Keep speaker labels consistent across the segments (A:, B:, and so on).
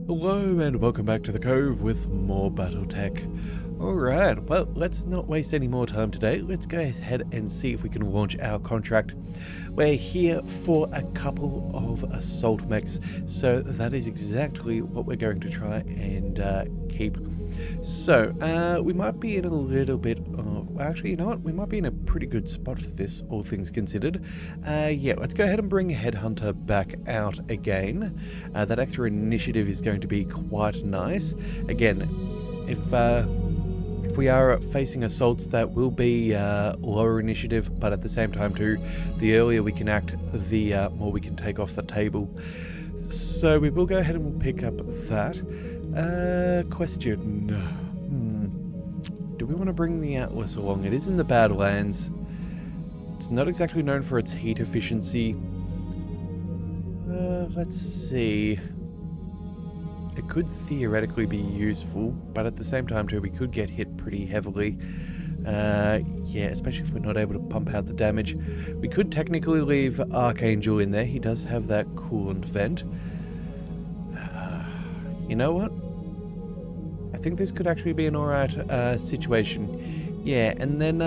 A: Hello and welcome back to the Cove with more BattleTech. Alright, well, let's not waste any more time today. Let's go ahead and see if we can launch our contract. We're here for a couple of assault mechs, so that is exactly what we're going to try and keep. So, we might be in a little bit of... Actually, you know what? We might be in a pretty good spot for this, all things considered. Yeah, let's go ahead and bring Headhunter back out again. That extra initiative is going to be quite nice. Again, if we are facing assaults, that will be lower initiative, but at the same time too, the earlier we can act, the more we can take off the table. So we will go ahead and pick up that. Question. Do we want to bring the Atlas along? It is in the Badlands. It's not exactly known for its heat efficiency. Let's see. It could theoretically be useful, but at the same time too, we could get hit pretty heavily. Yeah, especially if we're not able to pump out the damage. We could technically leave Archangel in there. He does have that coolant vent. You know what? I think this could actually be an alright situation. Yeah, and then,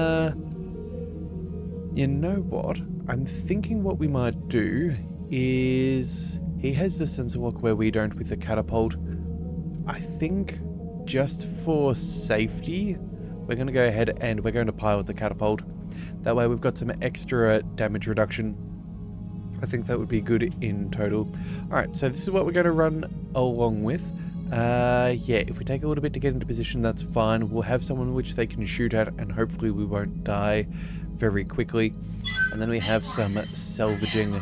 A: you know what? I'm thinking what we might do is... He has the sensor lock where we don't with the catapult. I think just for safety, we're going to go ahead and we're going to pilot the catapult. That way we've got some extra damage reduction. I think that would be good in total. Alright, so this is what we're going to run along with. Yeah, if we take a little bit to get into position, that's fine. We'll have someone which they can shoot at, and hopefully we won't die very quickly. And then we have some salvaging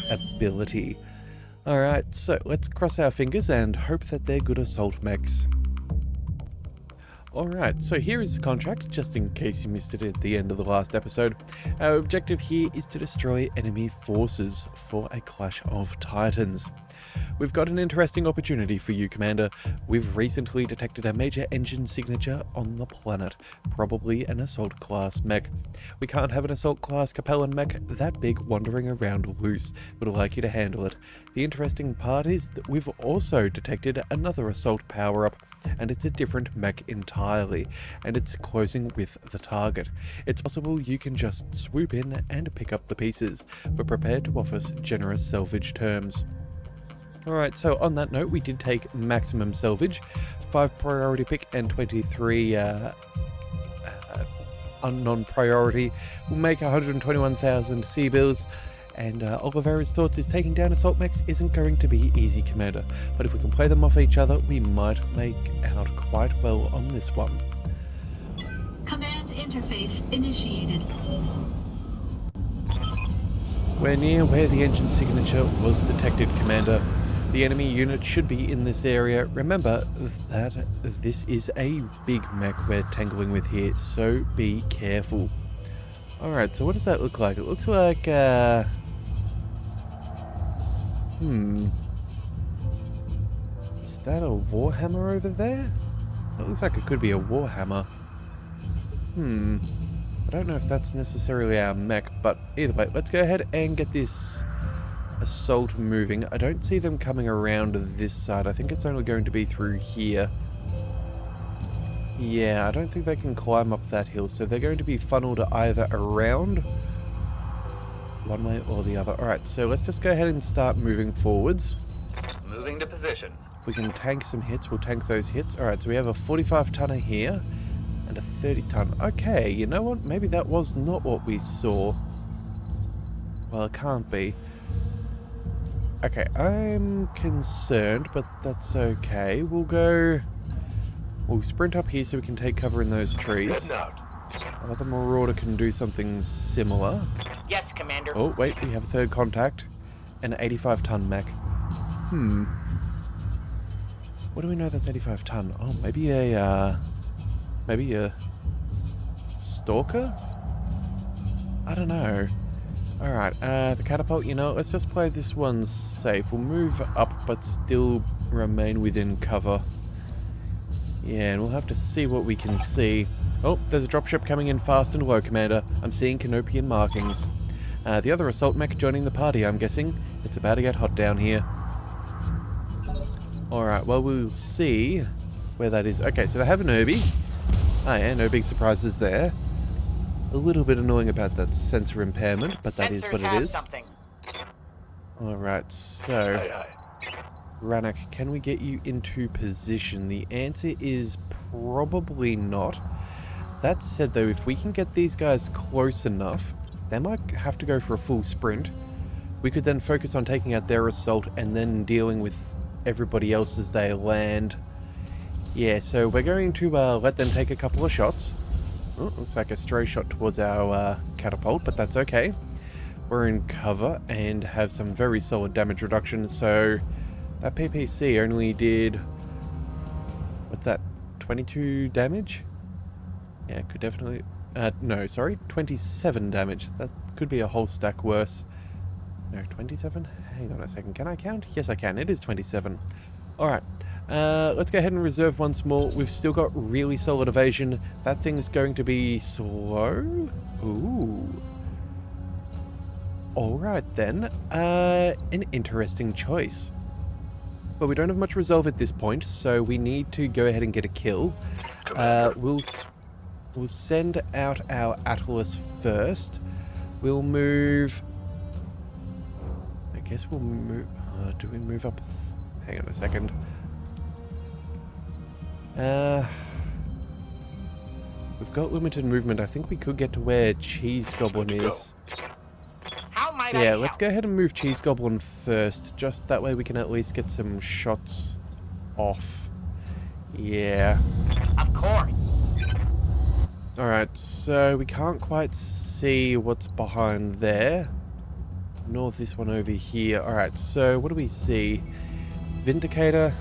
A: ability. Alright, so let's cross our fingers and hope that they're good assault mechs. Alright, so here is the contract, just in case you missed it at the end of the last episode. Our objective here is to destroy enemy forces for a clash of titans. We've got an interesting opportunity for you, Commander. We've recently detected a major engine signature on the planet, probably an assault class mech. We can't have an assault class Capellan mech that big wandering around loose. We'd like you to handle it. The interesting part is that we've also detected another assault power-up, and it's a different mech entirely, and it's closing with the target. It's possible you can just swoop in and pick up the pieces. We're prepared to offer generous salvage terms. Alright, so on that note, we did take maximum salvage, 5 priority pick and 23 non-priority. We'll make 121,000 sea bills, and Oliveira's thoughts is taking down assault mechs isn't going to be easy, Commander, but if we can play them off each other, we might make out quite well on this one.
B: Command interface initiated.
A: We're near where the engine signature was detected, Commander. The enemy unit should be in this area. Remember that this is a big mech we're tangling with here, so be careful. Alright, so what does that look like? It looks like, Is that a Warhammer over there? It looks like it could be a Warhammer. I don't know if that's necessarily our mech, but either way, let's go ahead and get this assault moving. I don't see them coming around this side. I think it's only going to be through here. Yeah, I don't think they can climb up that hill, so they're going to be funneled either around one way or the other. Alright, so let's just go ahead and start moving forwards.
C: Moving to position.
A: If we can tank some hits, we'll tank those hits. Alright, so we have a 45 tonner here and a 30 ton. Okay, you know what? Maybe that was not what we saw. Well, it can't be. Okay, I'm concerned, but that's okay. We'll sprint up here so we can take cover in those trees. Another Marauder can do something similar.
C: Yes, Commander.
A: Oh, wait, we have a third contact. An 85 ton mech. What do we know that's 85 ton? Oh, maybe a stalker? I don't know. Alright, the catapult, you know, let's just play this one safe. We'll move up, but still remain within cover. Yeah, and we'll have to see what we can see. Oh, there's a dropship coming in fast and low, Commander. I'm seeing Canopian markings. The other assault mech joining the party, I'm guessing. It's about to get hot down here. Alright, well, we'll see where that is. Okay, so they have an Irby. Oh yeah, no big surprises there. A little bit annoying about that sensor impairment, but that is
C: Sensors
A: what it
C: have
A: is.
C: something.
A: Alright, so... Rannoch, can we get you into position? The answer is probably not. That said, though, if we can get these guys close enough, they might have to go for a full sprint. We could then focus on taking out their assault and then dealing with everybody else as they land. Yeah, so we're going to let them take a couple of shots. Oh, looks like a stray shot towards our catapult, but that's okay. We're in cover and have some very solid damage reduction, so that PPC only did... what's that? 22 damage? Yeah, could definitely... no, sorry, 27 damage. That could be a whole stack worse. No, 27? Hang on a second, can I count? Yes, I can. It is 27. Alright, let's go ahead and reserve once more. We've still got really solid evasion. That thing's going to be slow? Ooh. Alright then, an interesting choice. But we don't have much resolve at this point, so we need to go ahead and get a kill. We'll send out our Atlas first. We'll move... I guess we'll move... do we move up... Hang on a second. We've got limited movement. I think we could get to where Cheese Goblin is.
C: How might
A: Yeah,
C: I
A: let's
C: help?
A: go ahead and move Cheese Goblin first. Just that way we can at least get some shots off. Yeah.
C: Of course.
A: Alright, so we can't quite see what's behind there. Nor this one over here. Alright, so what do we see? Vindicator.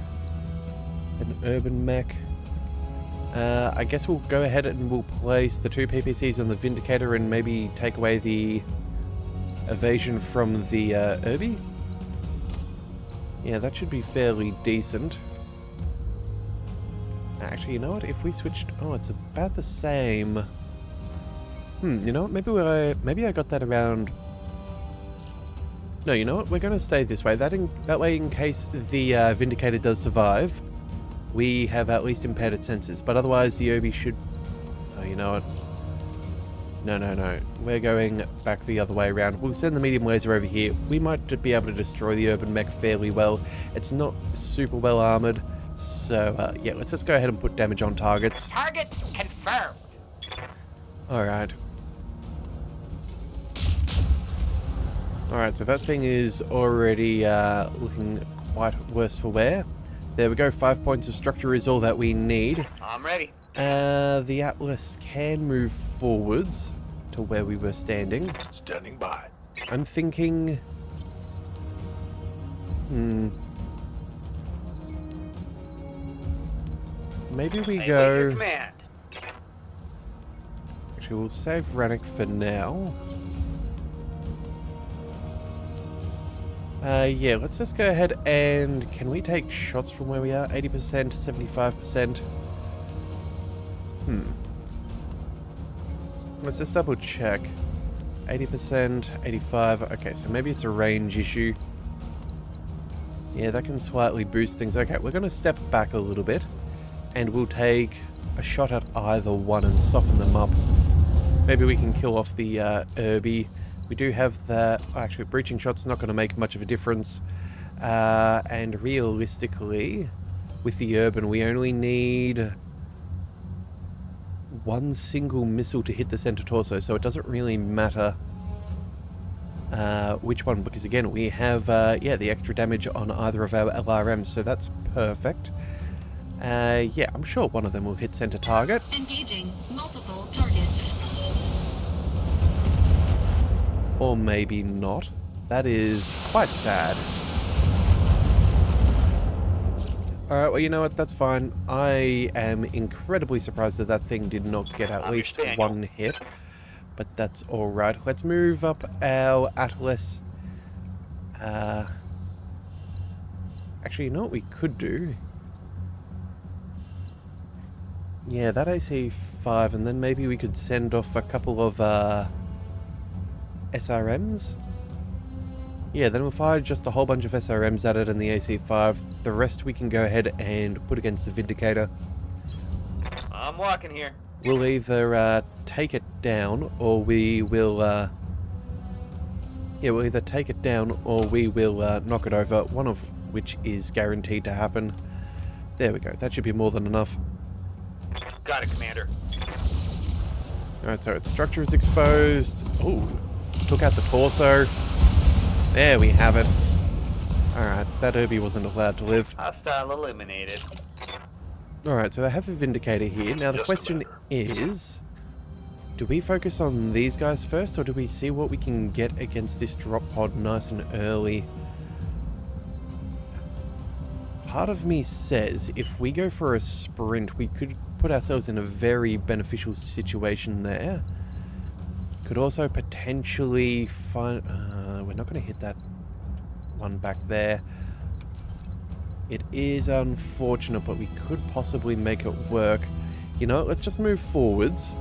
A: An urban mech. I guess we'll go ahead and we'll place the two PPCs on the Vindicator and maybe take away the evasion from the Irby. Yeah, that should be fairly decent. Actually, you know what? If we switched... Oh, it's about the same. You know what? Maybe I got that around... No, you know what? We're going to stay this way. That way, in case the Vindicator does survive, we have at least impaired its senses. But otherwise, the Irby should... Oh, you know what? No. We're going back the other way around. We'll send the medium laser over here. We might be able to destroy the urban mech fairly well. It's not super well armored. So, yeah, let's just go ahead and put damage on targets.
C: Target confirmed.
A: Alright. Alright, so that thing is already looking quite worse for wear. There we go, 5 points of structure is all that we need.
C: I'm ready.
A: The Atlas can move forwards to where we were standing.
C: Standing by.
A: I'm thinking... Maybe we
C: Await
A: go...
C: your command.
A: Actually, we'll save Rannoch for now. Yeah, let's just go ahead and... Can we take shots from where we are? 80%, 75%? Let's just double check. 80%, 85. Okay, so maybe it's a range issue. Yeah, that can slightly boost things. Okay, we're going to step back a little bit. And we'll take a shot at either one and soften them up. Maybe we can kill off the Irby. We do have the... Actually, breaching shot's not going to make much of a difference. And realistically, with the Urban, we only need one single missile to hit the center torso, so it doesn't really matter which one, because again, we have yeah, the extra damage on either of our LRMs, so that's perfect. Yeah, I'm sure one of them will hit center target.
B: Engaging multiple targets.
A: Or maybe not. That is quite sad. Alright, well, you know what? That's fine. I am incredibly surprised that that thing did not get at least one hit. But that's alright. Let's move up our Atlas. Actually, you know what we could do? Yeah, that AC 5, and then maybe we could send off a couple of SRMs. Yeah, then we'll fire just a whole bunch of SRMs at it and the AC-5. The rest we can go ahead and put against the Vindicator.
C: I'm walking here.
A: We'll either take it down, or we will... yeah, we'll either take it down, or we will knock it over, one of which is guaranteed to happen. There we go, that should be more than enough.
C: Got it, Commander.
A: Alright, so its structure is exposed. Oh, took out the torso. There we have it. Alright, that Irby wasn't allowed to live.
C: Hostile eliminated.
A: Alright, so I have a Vindicator here. Now the question is, do we focus on these guys first, or do we see what we can get against this drop pod nice and early? Part of me says if we go for a sprint, we could put ourselves in a very beneficial situation there. Could also potentially find... we're not going to hit that one back there. It is unfortunate, but we could possibly make it work. You know, let's just move forwards.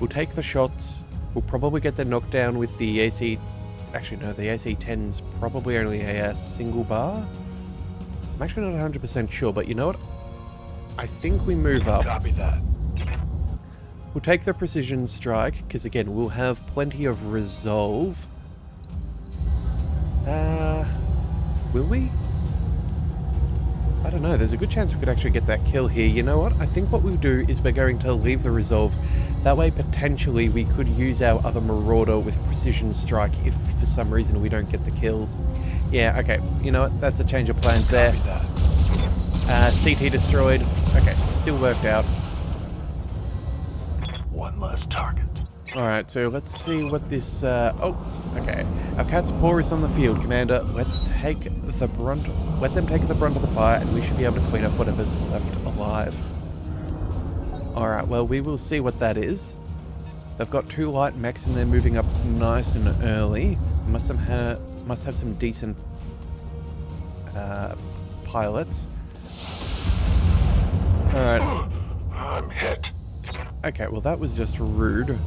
A: We'll take the shots. We'll probably get the knockdown with the AC... Actually, no, the AC-10's probably only a single bar. I'm actually not 100% sure, but you know what? I think we move up.
C: Copy that.
A: We'll take the precision strike, because again, we'll have plenty of resolve. Will we? I don't know, there's a good chance we could actually get that kill here. You know what? I think what we'll do is we're going to leave the resolve. That way, potentially, we could use our other Marauder with precision strike if for some reason we don't get the kill. Yeah, okay. You know what? That's a change of plans there. CT destroyed. Okay, still worked out.
C: One less target.
A: Alright, so let's see what this... oh, okay. Our cat's paw is on the field, Commander. Let's take the brunt... Let them take the brunt of the fire, and we should be able to clean up whatever's left alive. Alright, well, we will see what that is. They've got 2 light mechs, and they're moving up nice and early. Must have some decent pilots. Alright.
C: I'm hit.
A: Okay, well that was just rude.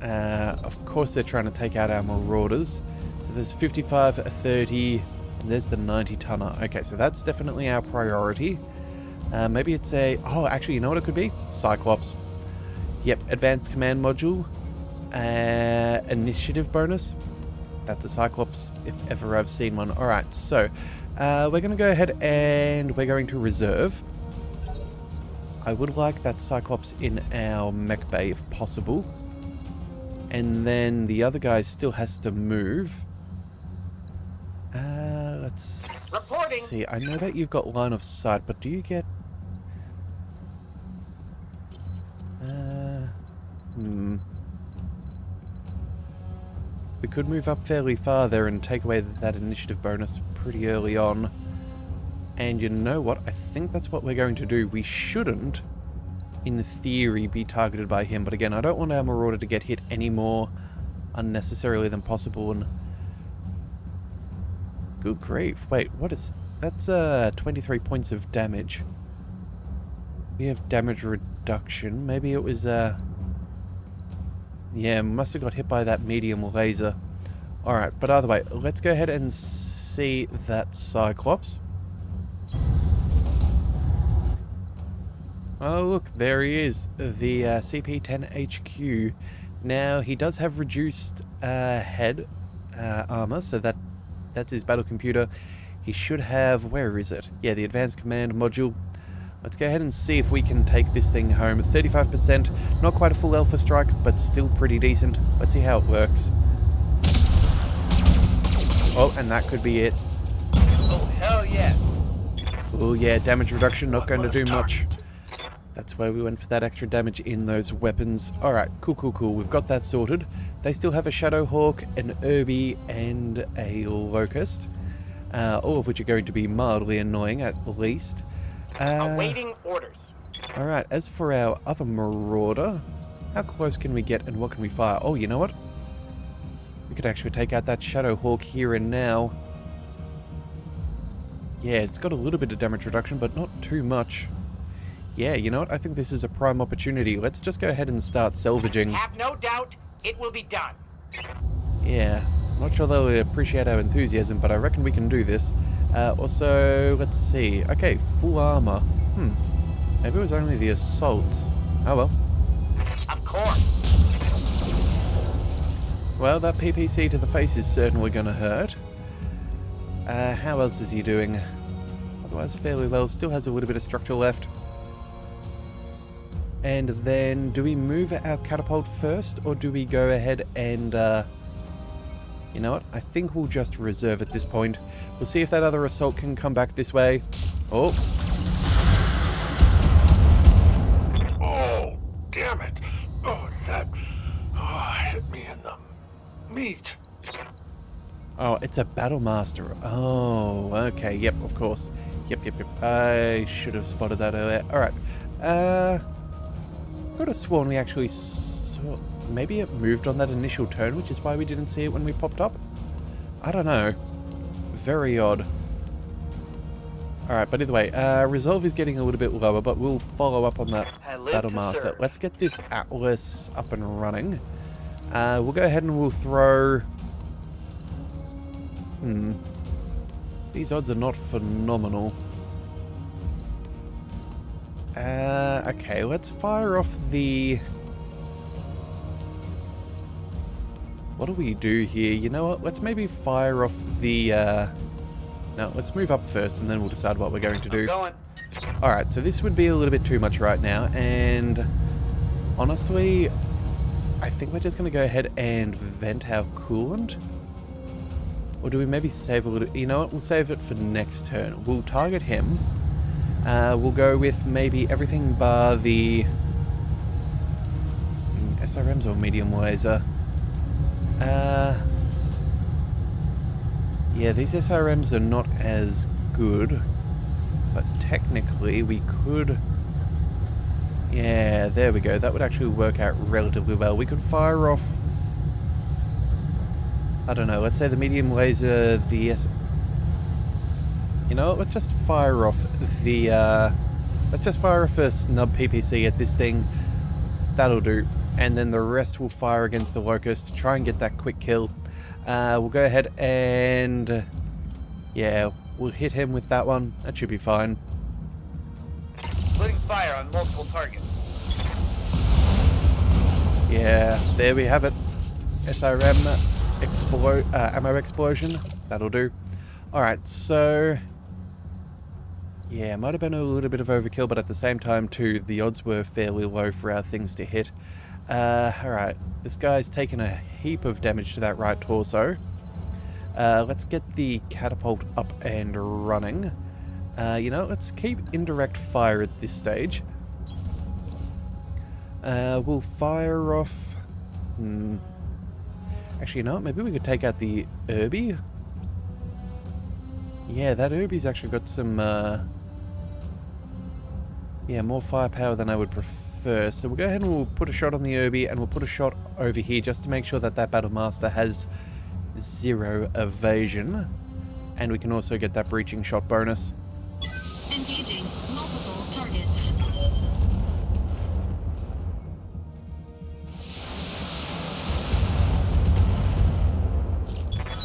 A: Of course they're trying to take out our Marauders. So there's 55, 30, and there's the 90 tonner. Okay, so that's definitely our priority. Maybe it's a... Oh, actually, you know what it could be? Cyclops. Yep, advanced command module. Initiative bonus. That's a Cyclops, if ever I've seen one. Alright, so we're going to go ahead and we're going to reserve. I would like that Cyclops in our mech bay if possible. And then the other guy still has to move. Let's
C: Reporting.
A: see. I know that you've got line of sight, but do you get... We could move up fairly far there and take away that initiative bonus pretty early on. And you know what? I think that's what we're going to do. We shouldn't, in theory, be targeted by him. But again, I don't want our Marauder to get hit any more unnecessarily than possible. And good grief. Wait, what is... That's 23 points of damage. We have damage reduction. Maybe it was... Yeah, must have got hit by that medium laser. Alright, but either way, let's go ahead and see that Cyclops. Oh look, there he is, the CP-10 HQ. Now, he does have reduced head armor, so that's his battle computer. He should have, where is it? Yeah, the advanced command module. Let's go ahead and see if we can take this thing home. 35%, not quite a full alpha strike, but still pretty decent. Let's see how it works. Oh, and that could be it.
C: Oh, hell yeah.
A: Oh yeah, damage reduction, not going to do much. That's why we went for that extra damage in those weapons. Alright, cool, cool, cool. We've got that sorted. They still have a Shadowhawk, an Irby, and a Locust. All of which are going to be mildly annoying, at least.
C: Awaiting orders.
A: Alright, as for our other Marauder, how close can we get and what can we fire? Oh, you know what? We could actually take out that Shadowhawk here and now. Yeah, it's got a little bit of damage reduction, but not too much. Yeah, you know what? I think this is a prime opportunity. Let's just go ahead and start salvaging.
C: Have no doubt it will be done.
A: Yeah. Not sure they'll appreciate our enthusiasm, but I reckon we can do this. Also, let's see. Okay, full armor. Maybe it was only the assaults. Oh well.
C: Of course.
A: Well, that PPC to the face is certainly going to hurt. How else is he doing? Otherwise, fairly well. Still has a little bit of structure left. And then, do we move our catapult first, or do we go ahead and... you know what? I think we'll just reserve at this point. We'll see if that other assault can come back this way. Oh.
C: Oh, damn it. Oh, that hit me in the meat.
A: Oh, it's a battle master. Oh, okay. Yep, of course. Yep. I should have spotted that earlier. Alright. Could have sworn we actually saw... Maybe it moved on that initial turn, which is why we didn't see it when we popped up? I don't know. Very odd. Alright, but either way, Resolve is getting a little bit lower, but we'll follow up on that Battle Master. Let's get this Atlas up and running. We'll go ahead and we'll throw... These odds are not phenomenal. Okay, let's fire off the... What do we do here? You know what? Let's maybe fire off the... No, let's move up first and then we'll decide what we're going to do. Alright, so this would be a little bit too much right now, and honestly, I think we're just going to go ahead and vent our coolant. Or do we maybe save a little... You know what? We'll save it for next turn. We'll target him. We'll go with maybe everything bar the... SRMs or medium laser? Yeah, these SRMs are not as good, but technically we could... Yeah, there we go. That would actually work out relatively well. We could fire off... I don't know, let's say the medium laser, the You know what, let's just fire off the... Let's just fire off a snub PPC at this thing. That'll do. And then the rest will fire against the Locust to try and get that quick kill. We'll go ahead and... Yeah, we'll hit him with that one. That should be fine.
C: Putting fire on multiple targets.
A: Yeah, there we have it. SRM ammo explosion. That'll do. Alright, so... Yeah, might have been a little bit of overkill, but at the same time too, the odds were fairly low for our things to hit. Alright, this guy's taken a heap of damage to that right torso. Let's get the catapult up and running. You know, let's keep indirect fire at this stage. We'll fire off... Actually, you know what? Maybe we could take out the Irby? Yeah, that Irby's actually got some... Yeah, more firepower than I would prefer. So we'll go ahead and we'll put a shot on the Irby, and we'll put a shot over here just to make sure that that Battle Master has 0 evasion. And we can also get that breaching shot bonus.
B: Engaging multiple targets.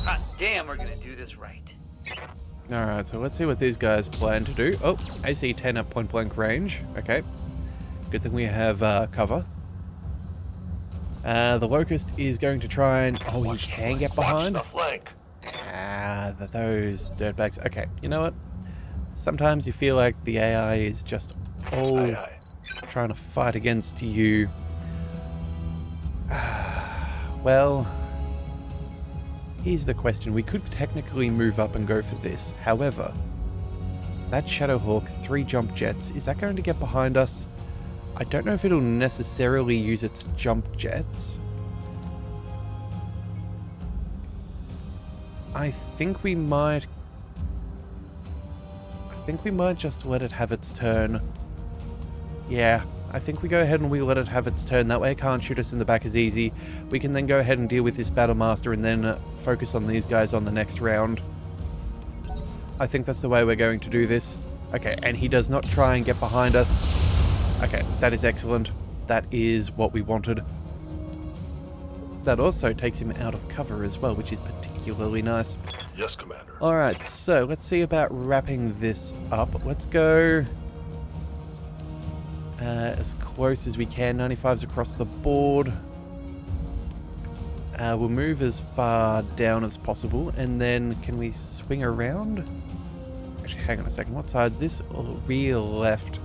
C: Hot damn, we're gonna do this right.
A: Alright, so let's see what these guys plan to do. Oh, AC 10 at point blank range. Okay. Good thing we have cover. The Locust is going to try and... Oh, he can get behind?
C: Watch the flank.
A: Those dirtbags. Okay, you know what? Sometimes you feel like the AI is just all trying to fight against you. Well... Here's the question. We could technically move up and go for this. However, that Shadowhawk 3 jump jets, is that going to get behind us? I don't know if it'll necessarily use its jump jets. I think we might just let it have its turn. Yeah, I think we go ahead and we let it have its turn. That way it can't shoot us in the back as easy. We can then go ahead and deal with this Battle Master and then focus on these guys on the next round. I think that's the way we're going to do this. Okay, and he does not try and get behind us. Okay, that is excellent. That is what we wanted. that also takes him out of cover as well, which is particularly nice.
C: Yes, Commander.
A: Alright, so let's see about wrapping this up. Let's go as close as we can. 95s across the board. We'll move as far down as possible, and then can we swing around? Actually, hang on a second. What side's this? Rear left.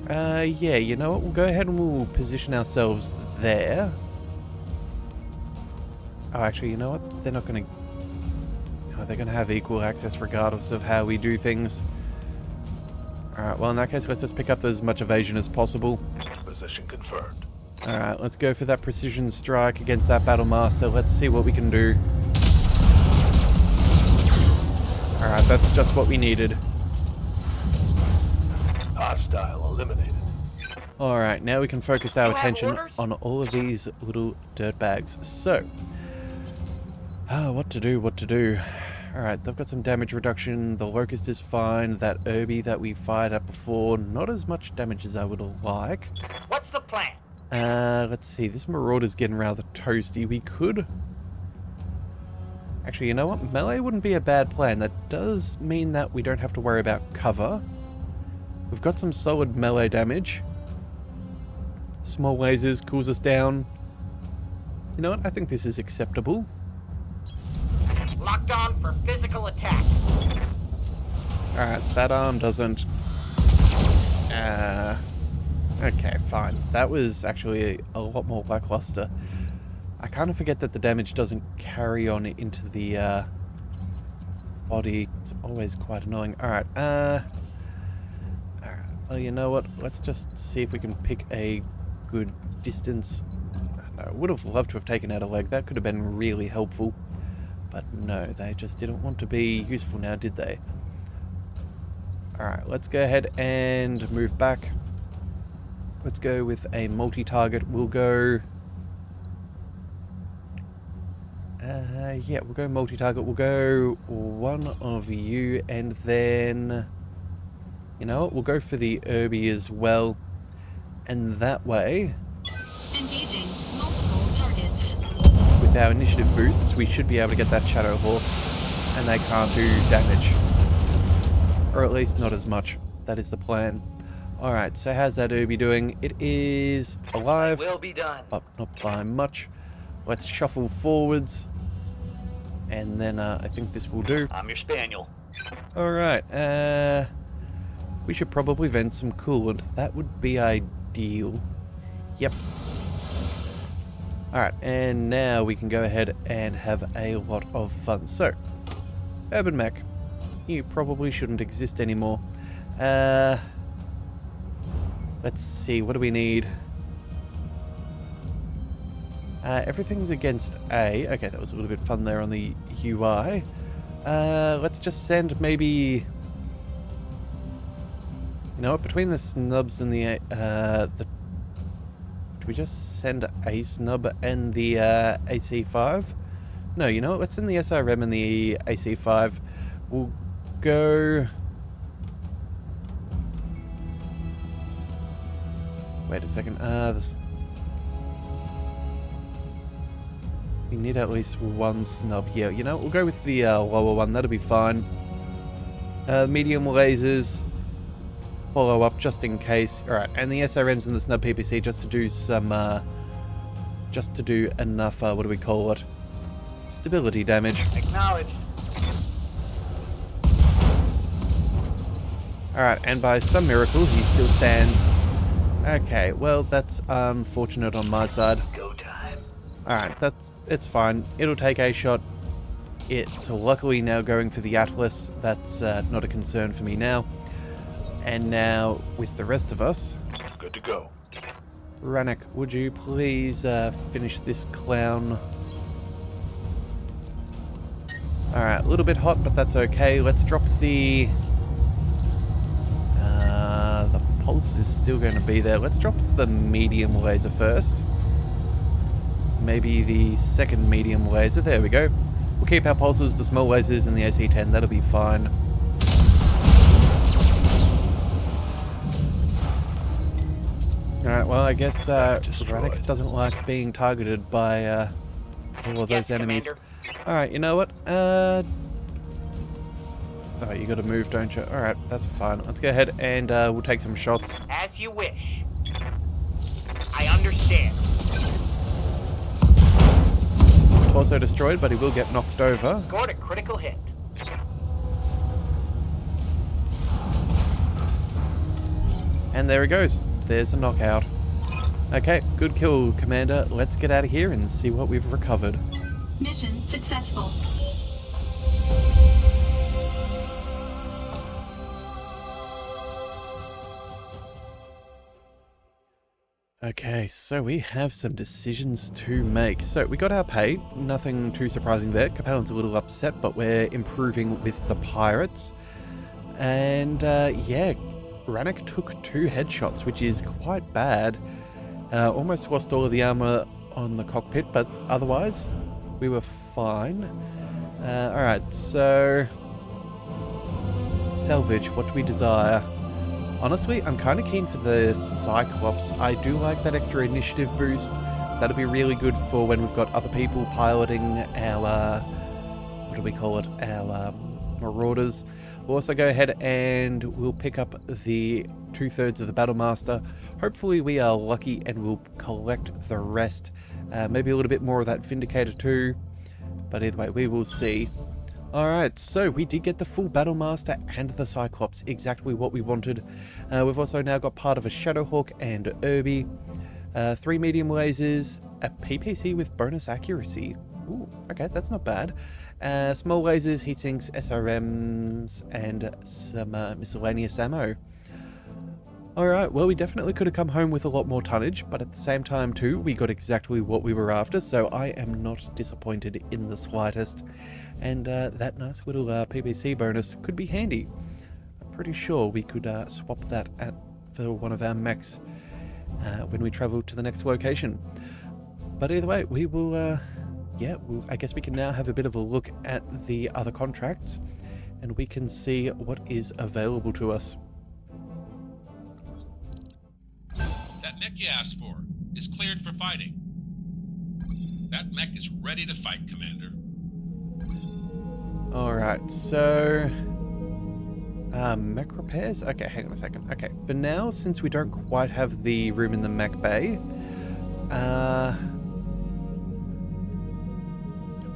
A: Yeah, you know what? We'll go ahead and we'll position ourselves there. Oh, actually, you know what? They're not going to... No, they're going to have equal access regardless of how we do things. Alright, well, in that case, let's just pick up as much evasion as possible.
C: Position confirmed.
A: Alright, let's go for that precision strike against that Battle Master. Let's see what we can do. Alright, that's just what we needed.
C: Hostile eliminated.
A: Alright, now we can focus our attention on all of these little dirtbags. So, what to do? Alright, they've got some damage reduction. The Locust is fine. That Irby that we fired at before, not as much damage as I would like.
D: What's the plan?
A: Let's see. This Marauder's getting rather toasty. We could... Actually, you know what? Melee wouldn't be a bad plan. That does mean that we don't have to worry about cover. We've got some solid melee damage. Small lasers cools us down. You know what? I think this is acceptable.
D: Locked on for physical attack.
A: Alright, that arm doesn't... Okay, fine. That was actually a lot more lackluster. I kind of forget that the damage doesn't carry on into the body. It's always quite annoying. Alright, alright. Well, you know what? Let's just see if we can pick a good distance. I would have loved to have taken out a leg. That could have been really helpful. But no, they just didn't want to be useful now, did they? Alright, let's go ahead and move back. Let's go with a multi-target. We'll go... yeah, we'll go multi-target. We'll go one of you, and then... You know what? We'll go for the Irby as well. And that way...
B: Engaging multiple targets.
A: With our initiative boosts, we should be able to get that Shadow Hawk, and they can't do damage. Or at least not as much. That is the plan. Alright, so how's that Irby doing? It is alive,
D: Will be done.
A: but not by much. Let's shuffle forwards, and then I think this will do.
D: I'm your spaniel.
A: Alright, we should probably vent some coolant. That would be ideal. Yep. Alright, and now we can go ahead and have a lot of fun. So, Urban Mech, you probably shouldn't exist anymore. Let's see, what do we need? Everything's against A. Okay, that was a little bit fun there on the UI. Let's just send maybe... You know what, between the snubs and the do we just send a snub and the AC5? No, you know what, let's send the SRM and the AC5. We'll go... Wait a second, this... We need at least one snub. Yeah, you know, we'll go with the lower one, that'll be fine. Medium lasers... Follow up just in case. Alright, and the SRMs and the snub PPC just to do some, just to do enough, what do we call it? Stability damage.
D: Acknowledged.
A: Alright, and by some miracle, he still stands. Okay, well, that's unfortunate on my side.
D: Go time.
A: Alright, it's fine. It'll take a shot. It's luckily now going for the Atlas. That's not a concern for me now. And now, with the rest of us...
C: Good to go.
A: Ranek, would you please finish this clown? Alright, a little bit hot, but that's okay. Let's drop the... the pulse is still going to be there. Let's drop the medium laser first. Maybe the second medium laser. There we go. We'll keep our pulses, the small lasers, and the AC-10. That'll be fine. Alright, well, I guess
C: Destroyed.
A: Rannick doesn't like being targeted by all of
D: Yes,
A: those enemies.
D: Commander.
A: Alright, you know what? Oh, you gotta move, don't you? Alright, that's fine. Let's go ahead and we'll take some shots.
D: As you wish. I understand.
A: Torso destroyed, but he will get knocked over.
D: Scored a critical hit.
A: And there he goes. There's a knockout. Okay, good kill, Commander. Let's get out of here and see what we've recovered.
B: Mission successful.
A: Okay, so we have some decisions to make. So we got our pay, nothing too surprising there. Capellan's a little upset, but we're improving with the pirates. And yeah, Rannick took 2 headshots, which is quite bad. Almost lost all of the armor on the cockpit, but otherwise we were fine. Alright, so salvage, what do we desire? Honestly, I'm kind of keen for the Cyclops. I do like that extra initiative boost. That'll be really good for when we've got other people piloting our, what do we call it, our Marauders. We'll also go ahead and we'll pick up the 2/3 of the Battlemaster. Hopefully we are lucky and we'll collect the rest. Maybe a little bit more of that Vindicator too. But either way, we will see. Alright, so we did get the full Battlemaster and the Cyclops, exactly what we wanted. We've also now got part of a Shadowhawk and Irby, 3 medium lasers, a PPC with bonus accuracy. Ooh, okay, that's not bad. Small lasers, heatsinks, SRMs, and some miscellaneous ammo. Alright, well, we definitely could have come home with a lot more tonnage, but at the same time too, we got exactly what we were after, so I am not disappointed in the slightest. And that nice little PPC bonus could be handy. I'm pretty sure we could swap that for one of our mechs when we travel to the next location. But either way, we will, I guess we can now have a bit of a look at the other contracts, and we can see what is available to us.
E: That mech you asked for is cleared for fighting. That mech is ready to fight, Commander.
A: Alright, so mech repairs? Okay, hang on a second. Okay, for now, since we don't quite have the room in the mech bay, oh,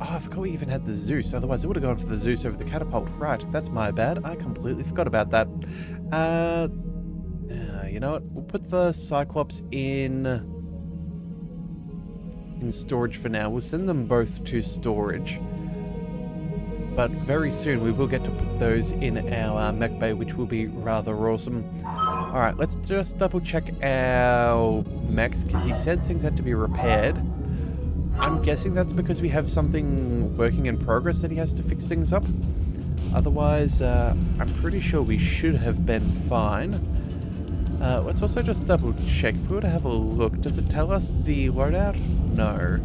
A: I forgot we even had the Zeus. Otherwise, I would have gone for the Zeus over the catapult. Right, that's my bad. I completely forgot about that. You know what? We'll put the Cyclops in storage for now. We'll send them both to storage. But very soon we will get to put those in our mech bay, which will be rather awesome. Alright, let's just double check our mechs, because he said things had to be repaired. I'm guessing that's because we have something working in progress that he has to fix things up. Otherwise, I'm pretty sure we should have been fine. Let's also just double check. If we were to have a look, does it tell us the loadout? No.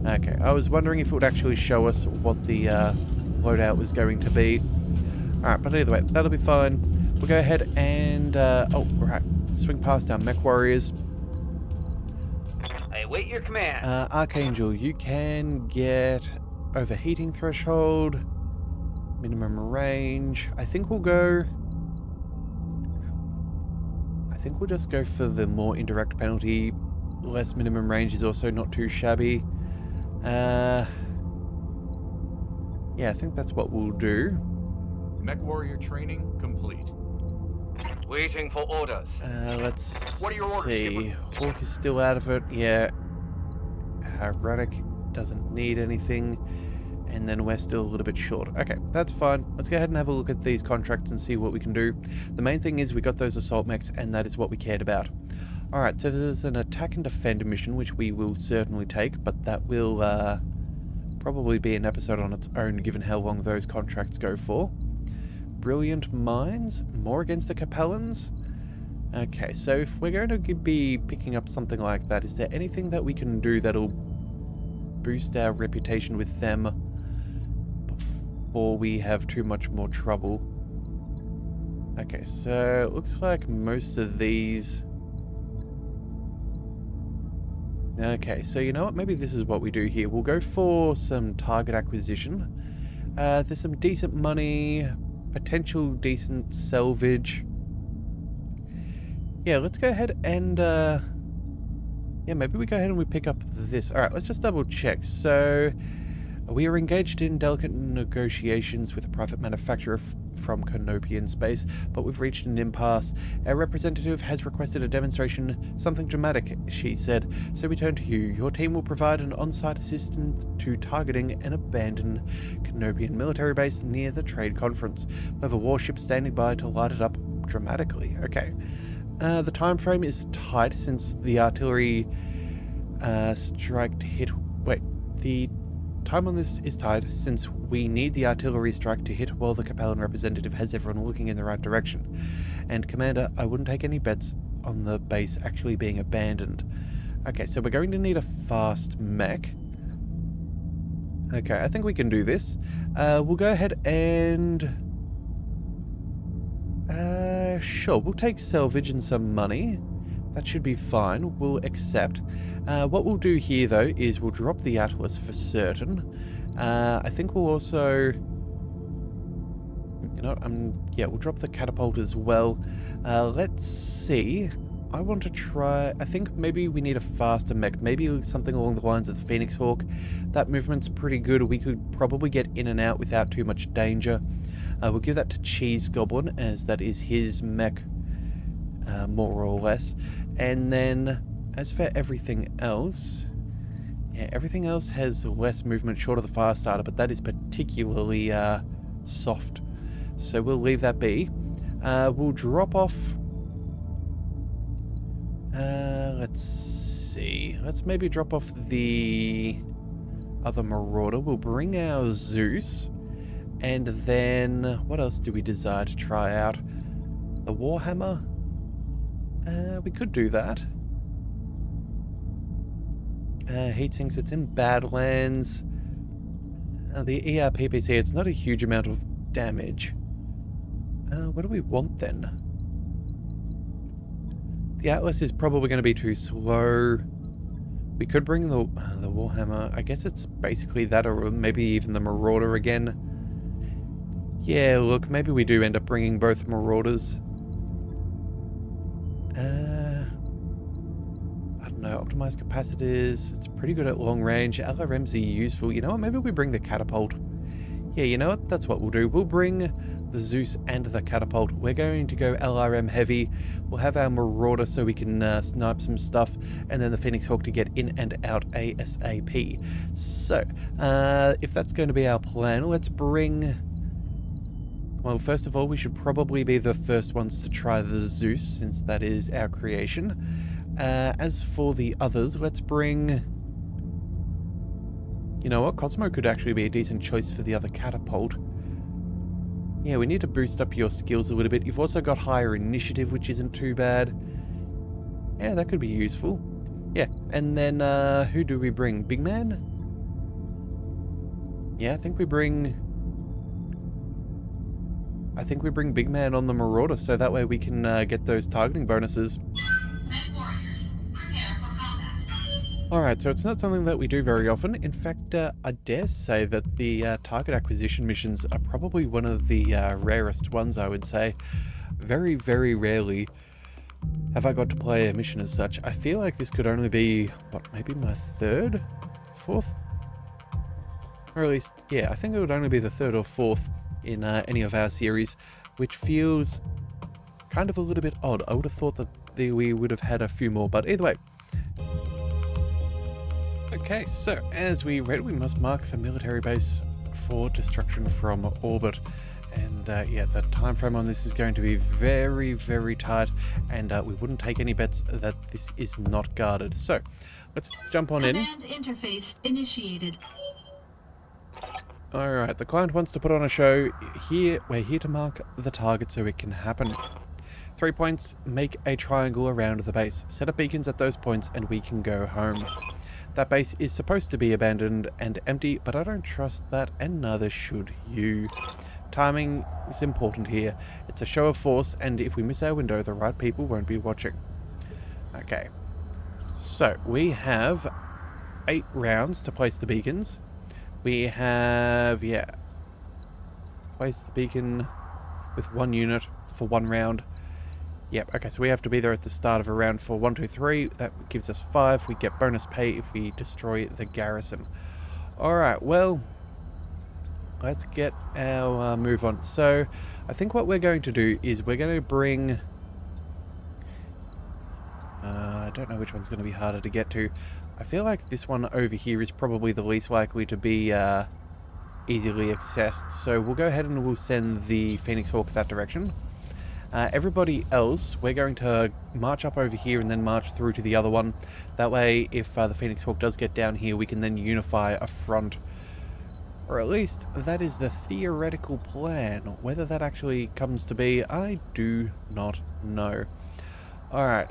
A: Okay, I was wondering if it would actually show us what the loadout was going to be. Alright, but either way, that'll be fine. We'll go ahead and, oh, right, swing past our MechWarriors.
D: I await your command.
A: Archangel, you can get overheating threshold, minimum range. I think we'll just go for the more indirect penalty. Less minimum range is also not too shabby. Yeah, I think that's what we'll do.
F: MechWarrior training complete.
D: Waiting for orders.
A: Let's
D: What are your orders,
A: see.
D: Skipper?
A: Hawk is still out of it. Yeah. Rannick doesn't need anything. And then we're still a little bit short. Okay, that's fine. Let's go ahead and have a look at these contracts and see what we can do. The main thing is we got those assault mechs, and that is what we cared about. Alright, so there's an attack and defend mission, which we will certainly take, but that will probably be an episode on its own, given how long those contracts go for. Brilliant Minds, more against the Capellans. Okay, so if we're going to be picking up something like that, is there anything that we can do that'll boost our reputation with them before we have too much more trouble? Okay, so it looks like most of these Okay, so you know what? Maybe this is what we do here. We'll go for some target acquisition. There's some decent money, potential decent salvage. Yeah, let's go ahead and... yeah, maybe we go ahead and we pick up this. Alright, let's just double check. So, we are engaged in delicate negotiations with a private manufacturer from Canopian space, but we've reached an impasse. Our representative has requested a demonstration, something dramatic, she said. So we turn to you. Your team will provide an on-site assistance to targeting an abandoned Canopian military base near the trade conference. We have a warship standing by to light it up dramatically. Okay. The time frame is tight since the artillery strike to hit... Wait, the time on this is tight since we need the artillery strike to hit while the Capellan representative has everyone looking in the right direction. And Commander, I wouldn't take any bets on the base actually being abandoned. Okay, so we're going to need a fast mech. Okay, I think we can do this. We'll go ahead and... sure, we'll take salvage and some money. That should be fine. We'll accept. What we'll do here, though, is we'll drop the Atlas for certain. I think we'll also... You know what? Yeah, we'll drop the catapult as well. Let's see. I want to try... I think maybe we need a faster mech. Maybe something along the lines of the Phoenix Hawk. That movement's pretty good. We could probably get in and out without too much danger. We'll give that to Cheese Goblin, as that is his mech, more or less. And then, as for everything else... Yeah, everything else has less movement short of the fire starter, but that is particularly soft. So we'll leave that be. We'll drop off... let's see. Let's maybe drop off the other Marauder. We'll bring our Zeus. And then, what else do we desire to try out? The Warhammer? We could do that. Heat sinks, it's in Badlands. The ERPPC, it's not a huge amount of damage. What do we want then? The Atlas is probably going to be too slow. We could bring the Warhammer. I guess it's basically that, or maybe even the Marauder again. Yeah, look, maybe we do end up bringing both Marauders. I don't know, optimized capacitors. It's pretty good at long range. LRMs are useful. You know what, maybe we bring the catapult. Yeah, you know what, that's what we'll do. We'll bring the Zeus and the catapult. We're going to go LRM heavy. We'll have our Marauder so we can snipe some stuff, and then the Phoenix Hawk to get in and out ASAP. So, if that's going to be our plan, let's bring... Well, first of all, we should probably be the first ones to try the Zeus, since that is our creation. As for the others, let's bring... You know what? Cosmo could actually be a decent choice for the other catapult. Yeah, we need to boost up your skills a little bit. You've also got higher initiative, which isn't too bad. Yeah, that could be useful. Yeah, and then who do we bring? Big Man? Yeah, I think we bring Big Man on the Marauder, so that way we can get those targeting bonuses.
B: MechWarriors, prepare for combat.
A: Alright, so it's not something that we do very often. In fact, I dare say that the target acquisition missions are probably one of the rarest ones, I would say. Very, very rarely have I got to play a mission as such. I feel like this could only be, what, maybe my third? Fourth? Or at least, yeah, I think it would only be the third or fourth in any of our series, which feels kind of a little bit odd. I would have thought that we would have had a few more, but either way. Okay, so as we read, we must mark the military base for destruction from orbit. And yeah, the time frame on this is going to be very, very tight, and we wouldn't take any bets that this is not guarded. So let's jump on in.
B: Command interface initiated.
A: Alright, the client wants to put on a show. We're here to mark the target so it can happen. 3 points, make a triangle around the base. Set up beacons at those points and we can go home. That base is supposed to be abandoned and empty, but I don't trust that, and neither should you. Timing is important here. It's a show of force, and if we miss our window, the right people won't be watching. Okay. So, we have 8 rounds to place the beacons. We have, yeah, place the beacon with 1 unit for 1 round. Yep, okay, so we have to be there at the start of a round for 1, 2, 3. That gives us 5. We get bonus pay if we destroy the garrison. Alright, well, let's get our move on. So, I think what we're going to do is we're going to bring... I don't know which one's going to be harder to get to. I feel like this one over here is probably the least likely to be easily accessed. So we'll go ahead and we'll send the Phoenix Hawk that direction. Everybody else, we're going to march up over here and then march through to the other one. That way, if the Phoenix Hawk does get down here, we can then unify a front. Or at least, that is the theoretical plan. Whether that actually comes to be, I do not know. Alright,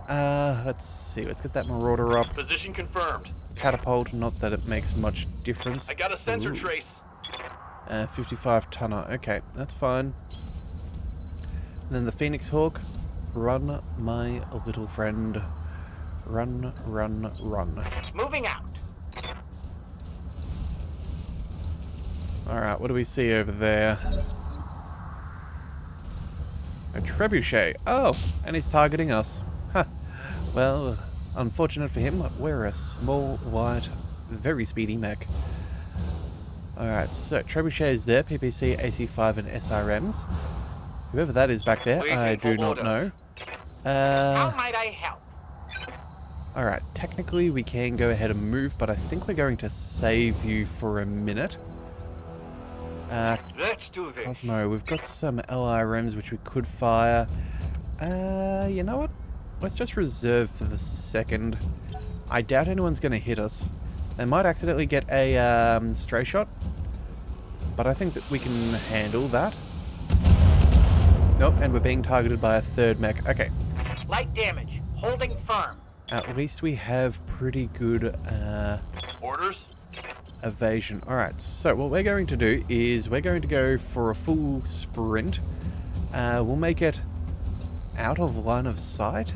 A: let's see. Let's get that Marauder up.
C: Position confirmed.
A: Catapult, not that it makes much difference.
C: I got a sensor
A: Ooh.
C: trace.
A: 55 tonner. Okay, that's fine. And then the Phoenix Hawk. Run, my little friend. Run, run, run.
D: Moving out.
A: Alright, what do we see over there? A trebuchet. Oh, and he's targeting us. Huh. Well, unfortunate for him, we're a small, light, very speedy mech. Alright, so trebuchet is there, PPC, AC5 and SRMs. Whoever that is back there, I do not know.
D: How might I help?
A: Alright, technically we can go ahead and move, but I think we're going to save you for a minute.
C: Let's do this.
A: Cosmo, we've got some LRMs which we could fire. You know what? Let's just reserve for the second. I doubt anyone's going to hit us. They might accidentally get a stray shot, but I think that we can handle that. Nope, and we're being targeted by a third mech. Okay.
D: Light damage. Holding firm.
A: At least we have pretty good
C: Orders?
A: evasion. Alright, so what we're going to do is we're going to go for a full sprint. We'll make it out of line of sight.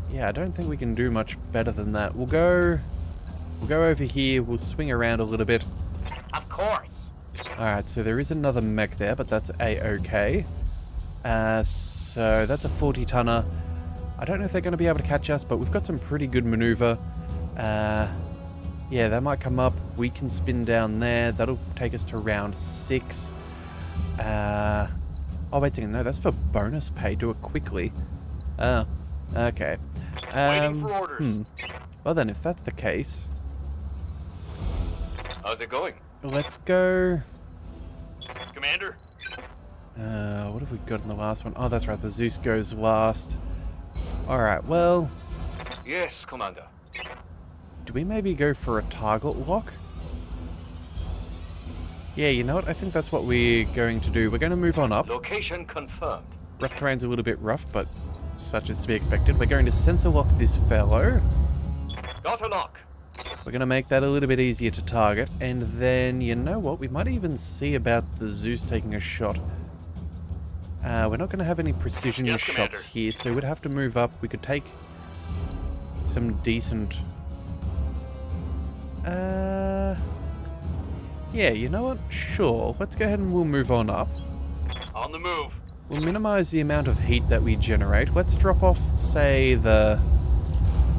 A: Yeah, I don't think we can do much better than that. We'll go over here, we'll swing around a little bit.
D: Of course.
A: Alright, so there is another mech there, but that's A-okay. So that's a 40 tonner. I don't know if they're going to be able to catch us, but we've got some pretty good maneuver. Yeah, that might come up. We can spin down there. That'll take us to round 6. Oh, wait a second. No, that's for bonus pay. Do it quickly. Oh, okay.
C: Waiting for orders.
A: Well then, if that's the case,
C: How's it going?
A: let's go...
C: Commander?
A: what have we got in the last one? Oh, that's right. The Zeus goes last. Alright, well...
C: Yes, Commander.
A: Do we maybe go for a target lock? Yeah, you know what? I think that's what we're going to do. We're going to move on up.
C: Location confirmed.
A: Rough terrain's a little bit rough, but such is to be expected. We're going to sensor lock this fellow.
C: Got a lock.
A: We're going to make that a little bit easier to target. And then, you know what? We might even see about the Zeus taking a shot. We're not going to have any precision
C: Yes,
A: shots
C: Commander.
A: here, so we'd have to move up. We could take some decent... yeah, you know what? Sure. Let's go ahead and we'll move on up.
C: On the move.
A: We'll minimize the amount of heat that we generate. Let's drop off, say, the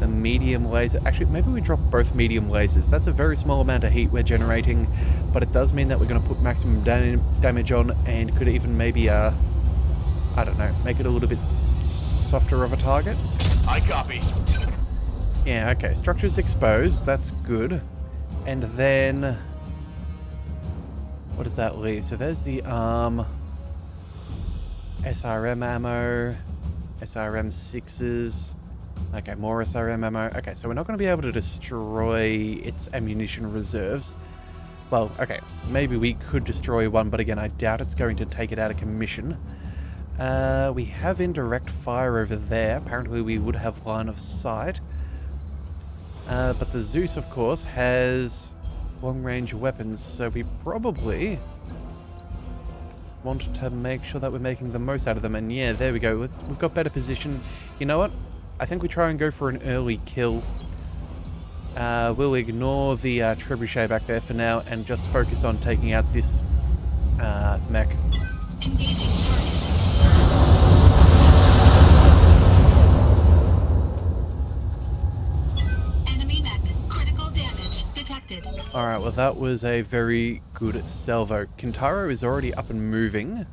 A: medium laser. Actually, maybe we drop both medium lasers. That's a very small amount of heat we're generating, but it does mean that we're going to put maximum damage on and could even maybe, I don't know, make it a little bit softer of a target.
C: I copy.
A: Yeah, okay. Structure's exposed. That's good. And then... what does that leave? So there's the arm. SRM ammo. SRM 6s. Okay, more SRM ammo. Okay, so we're not going to be able to destroy its ammunition reserves. Well, okay. Maybe we could destroy one, but again, I doubt it's going to take it out of commission. We have indirect fire over there. Apparently we would have line of sight. But the Zeus, of course, has long-range weapons, so we probably want to make sure that we're making the most out of them. And yeah, there we go. We've got better position. You know what? I think we try and go for an early kill. We'll ignore the trebuchet back there for now and just focus on taking out this mech.
B: Engaging target. Enemy mech. Critical damage detected.
A: Alright, well that was a very good salvo. Kintaro is already up and moving.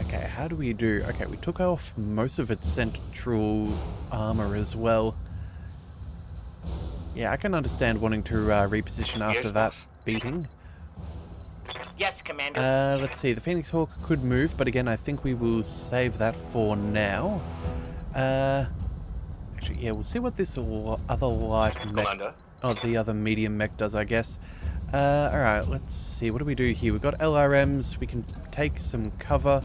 A: Okay, how do we do? Okay, we took off most of its central armor as well. Yeah, I can understand wanting to reposition after that beating.
D: Yes, Commander.
A: Let's see, the Phoenix Hawk could move, but again, I think we will save that for now. Actually, yeah, we'll see what this other light mech...
C: Commander.
A: Oh, the other medium mech does, I guess. Alright, let's see, what do we do here? We've got LRMs, we can take some cover.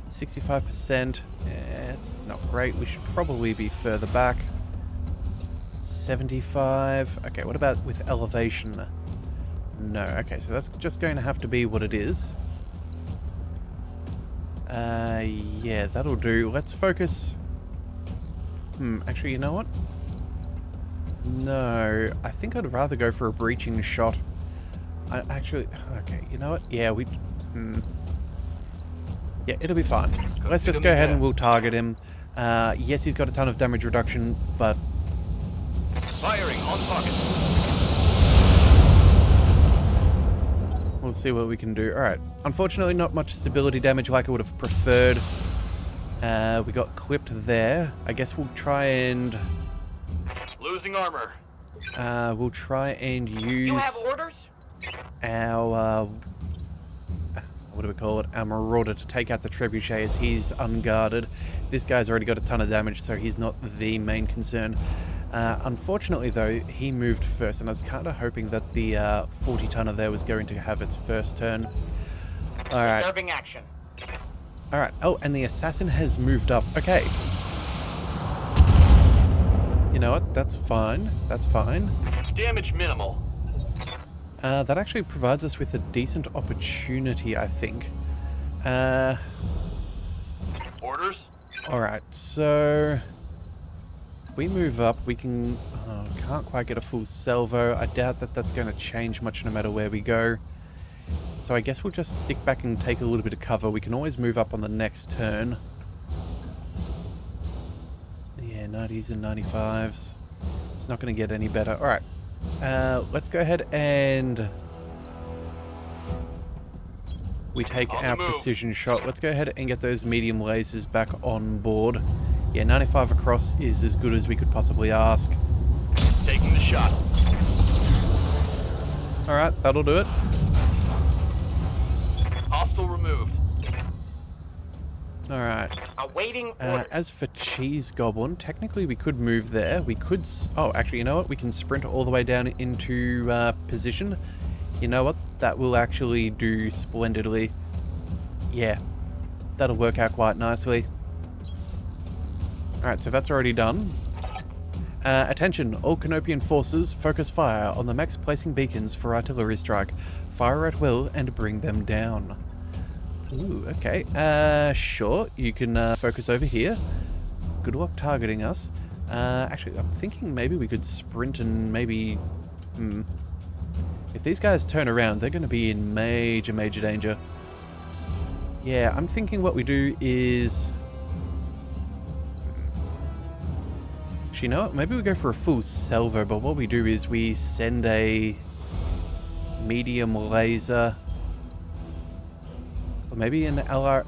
A: 65%, it's not great, we should probably be further back. 75, okay, what about with elevation? No, okay, so that's just going to have to be what it is. Yeah, that'll do. Let's focus. Actually, you know what? No, I think I'd rather go for a breaching shot. Actually, okay, you know what? Yeah, yeah, it'll be fine. Let's just go ahead and we'll target him. Yes, he's got a ton of damage reduction, but...
C: Firing on target.
A: We'll see what we can do. Alright, unfortunately not much stability damage like I would have preferred. We got clipped there. I guess we'll try and...
C: Losing armor.
A: We'll try and use...
D: You have orders?
A: our... what do we call it? Our Marauder to take out the Trebuchet as he's unguarded. This guy's already got a ton of damage, so he's not the main concern. Unfortunately, though, he moved first, and I was kind of hoping that the 40-tonner there was going to have its first turn. Alright.
D: Serving action.
A: Alright. Oh, and the assassin has moved up. Okay. You know what? That's fine. That's fine.
C: Damage minimal.
A: That actually provides us with a decent opportunity, I think.
C: Orders.
A: Alright, so... we move up, we can... oh, can't quite get a full salvo. I doubt that that's going to change much no matter where we go. So I guess we'll just stick back and take a little bit of cover. We can always move up on the next turn. Yeah, 90s and 95s. It's not going to get any better. Alright, let's go ahead and... we take our precision shot. Let's go ahead and get those medium lasers back on board. Yeah, 95 across is as good as we could possibly ask.
C: Taking the shot.
A: Alright, that'll do it.
C: Hostile removed.
A: Alright.
D: Awaiting orders.
A: As for Cheese Goblin, technically we could move there. We could... oh, actually, you know what? We can sprint all the way down into position. You know what? That will actually do splendidly. Yeah, that'll work out quite nicely. Alright, so that's already done. Attention, all Canopian forces, focus fire on the mechs placing beacons for artillery strike. Fire at will and bring them down. Ooh, okay. Sure, you can focus over here. Good luck targeting us. Actually, I'm thinking maybe we could sprint and maybe... if these guys turn around, they're going to be in major, major danger. Yeah, I'm thinking what we do is... actually, you know what? Maybe we go for a full salvo, but what we do is we send a medium laser. Or maybe an LR...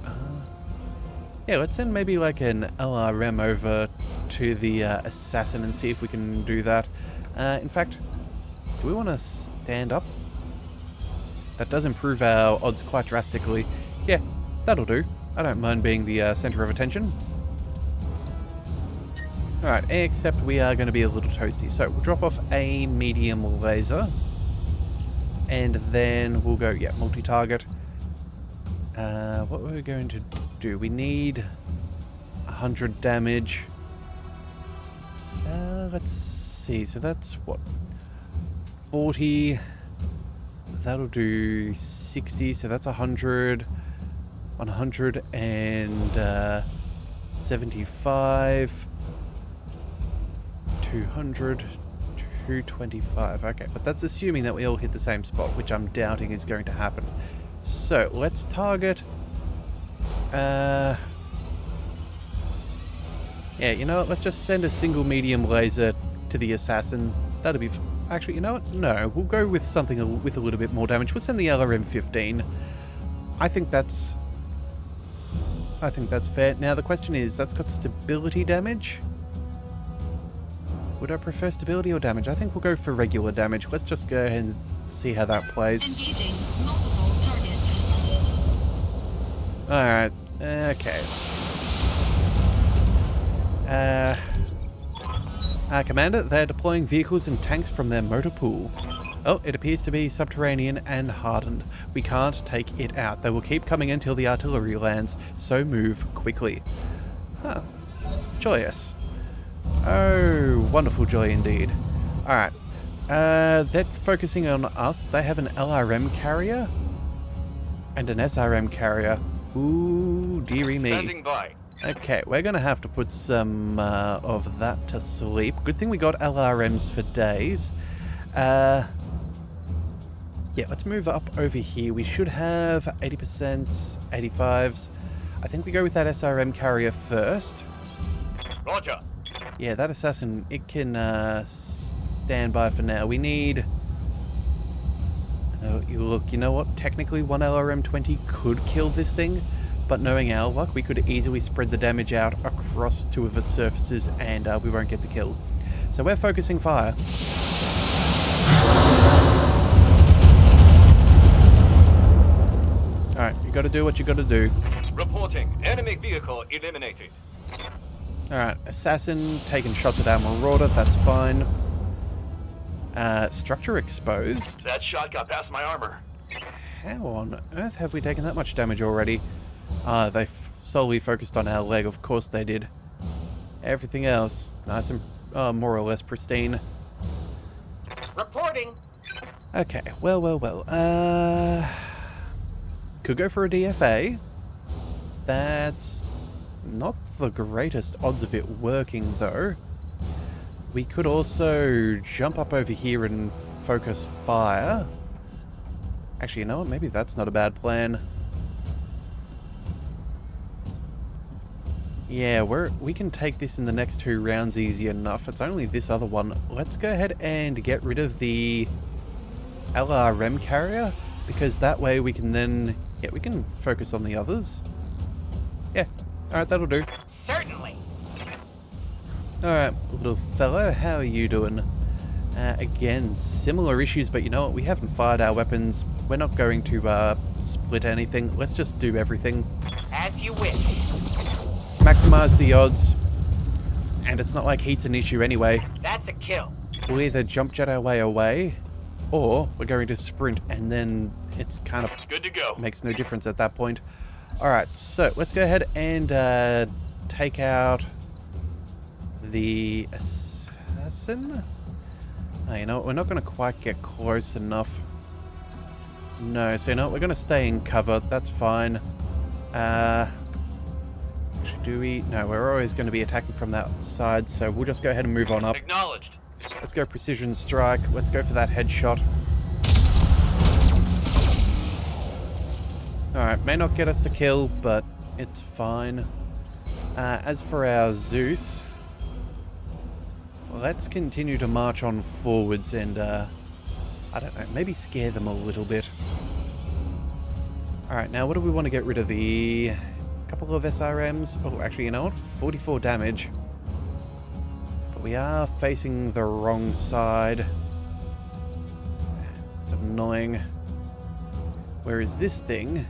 A: yeah, let's send maybe like an LRM over to the assassin and see if we can do that. In fact, do we want to stand up? That does improve our odds quite drastically. Yeah, that'll do. I don't mind being the center of attention. Alright, except we are going to be a little toasty. So we'll drop off a medium laser. And then we'll go, yeah, multi-target. What we're going to do, we need 100 damage. Let's see, so that's what? 40. That'll do 60, so that's 100. 175. 200. 225. Okay, but that's assuming that we all hit the same spot, which I'm doubting is going to happen. So, let's target... Yeah, you know what? Let's just send a single medium laser to the assassin. That'll be... Actually, you know what? No, we'll go with something with a little bit more damage. We'll send the LRM-15. I think that's fair. Now, the question is, that's got stability damage? Would I prefer stability or damage? I think we'll go for regular damage. Let's just go ahead and see how that plays.
B: Engaging multiple targets.
A: Alright, okay. Commander, they're deploying vehicles and tanks from their motor pool. Oh, it appears to be subterranean and hardened. We can't take it out. They will keep coming until the artillery lands, so move quickly. Huh. Joyous. Oh, wonderful joy indeed. Alright. They're focusing on us. They have an LRM carrier and an SRM carrier. Ooh, dearie me.
D: Standing by.
A: Okay, we're going to have to put some of that to sleep. Good thing we got LRMs for days. Yeah, let's move up over here. We should have 80%, 85s. I think we go with that SRM carrier first.
D: Roger.
A: Yeah, that assassin, it can stand by for now. We need... Look, you know what? Technically, one LRM-20 could kill this thing. But knowing our luck, we could easily spread the damage out across two of its surfaces and we won't get the kill. So we're focusing fire. Alright, you gotta do what you gotta do.
D: Reporting. Enemy vehicle eliminated.
A: Alright, assassin taking shots at our marauder, that's fine. Structure exposed.
D: That shot got past my armor.
A: How on earth have we taken that much damage already? They solely focused on our leg, of course they did. Everything else, nice and more or less pristine.
D: Reporting.
A: Okay, well. Could go for a DFA. That's not the greatest odds of it working, though. We could also jump up over here and focus fire. Actually, you know what? Maybe that's not a bad plan. Yeah, we can take this in the next 2 rounds easy enough. It's only this other one. Let's go ahead and get rid of the LRM carrier, because that way we can then... Yeah, we can focus on the others. Yeah, alright, that'll do.
D: Certainly.
A: Alright, little fella, how are you doing? Again, similar issues, but you know what? We haven't fired our weapons. We're not going to split anything. Let's just do everything.
D: As you wish.
A: Maximize the odds. And it's not like heat's an issue anyway.
D: That's a kill.
A: We'll either jump jet our way away, or we're going to sprint, and then it's kind of
D: Good to go.
A: makes no difference at that point. Alright, so let's go ahead and take out the assassin. Oh, you know what? We're not going to quite get close enough. No, so you know what? We're going to stay in cover. That's fine. Do we? No, we're always going to be attacking from that side, so we'll just go ahead and move on up.
D: Acknowledged.
A: Let's go precision strike. Let's go for that headshot. Alright, may not get us the kill, but it's fine. As for our Zeus, let's continue to march on forwards and, I don't know, maybe scare them a little bit. Alright, now what do we want to get rid of? The couple of SRMs? Oh, actually, you know what? 44 damage. But we are facing the wrong side. It's annoying. Whereas this thing...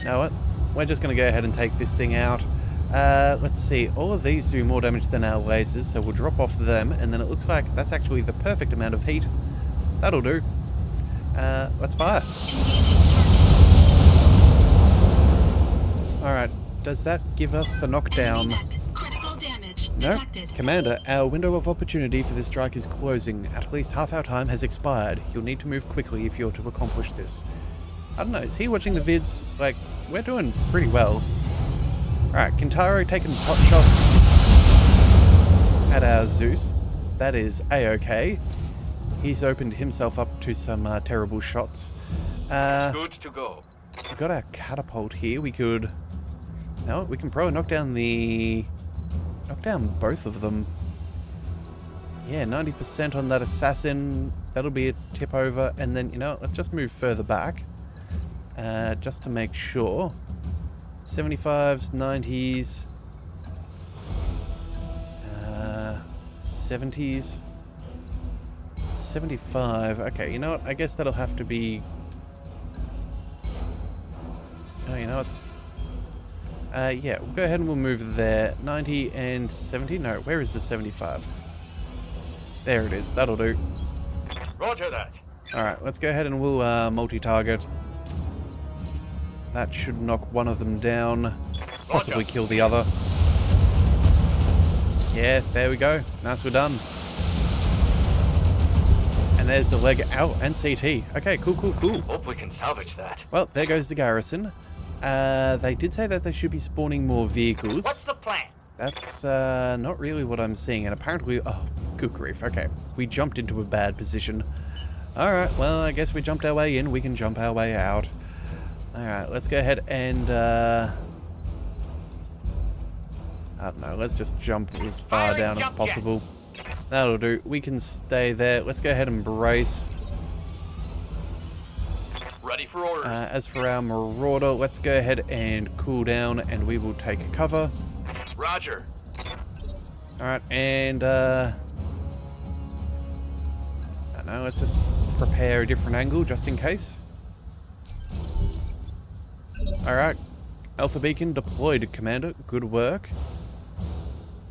A: You know what? We're just going to go ahead and take this thing out. Let's see. All of these do more damage than our lasers, so we'll drop off them, and then it looks like that's actually the perfect amount of heat. That'll do. Let's fire. Alright, does that give us the knockdown?
B: Critical damage
A: No,
B: detected.
A: Commander, our window of opportunity for this strike is closing. At least half our time has expired. You'll need to move quickly if you're to accomplish this. I don't know, is he watching the vids? Like, we're doing pretty well. Alright, Kintaro taking pot shots at our Zeus. That is A-okay. He's opened himself up to some terrible shots.
C: Good to go.
A: We've got our catapult here. We could... No, we can probably knock down both of them. Yeah, 90% on that assassin. That'll be a tip over. And then, you know, let's just move further back. Just to make sure. 75s, 90s. 70s. 75. Okay, you know what? I guess that'll have to be... Oh, you know what? Yeah, we'll go ahead and we'll move there. 90 and 70. No, where is the 75? There it is. That'll do.
C: Roger that.
A: Alright, let's go ahead and we'll multi-target. That should knock one of them down. Possibly kill the other. Yeah, there we go. Nice, we're done. And there's the leg out and CT. Okay, cool, cool, cool.
C: Hope we can salvage that.
A: Well, there goes the garrison. They did say that they should be spawning more vehicles.
D: What's the plan?
A: That's not really what I'm seeing. And apparently... Oh, good grief. Okay, we jumped into a bad position. Alright, well, I guess we jumped our way in. We can jump our way out. Alright, let's go ahead and... I don't know, let's just jump as far
D: Firing
A: down as
D: jump
A: possible. That'll do. We can stay there. Let's go ahead and brace.
C: Ready for orders.
A: As for our Marauder, let's go ahead and cool down and we will take cover.
C: Roger.
A: Alright, and I don't know, let's just prepare a different angle just in case. Alright, Alpha Beacon deployed, Commander. Good work.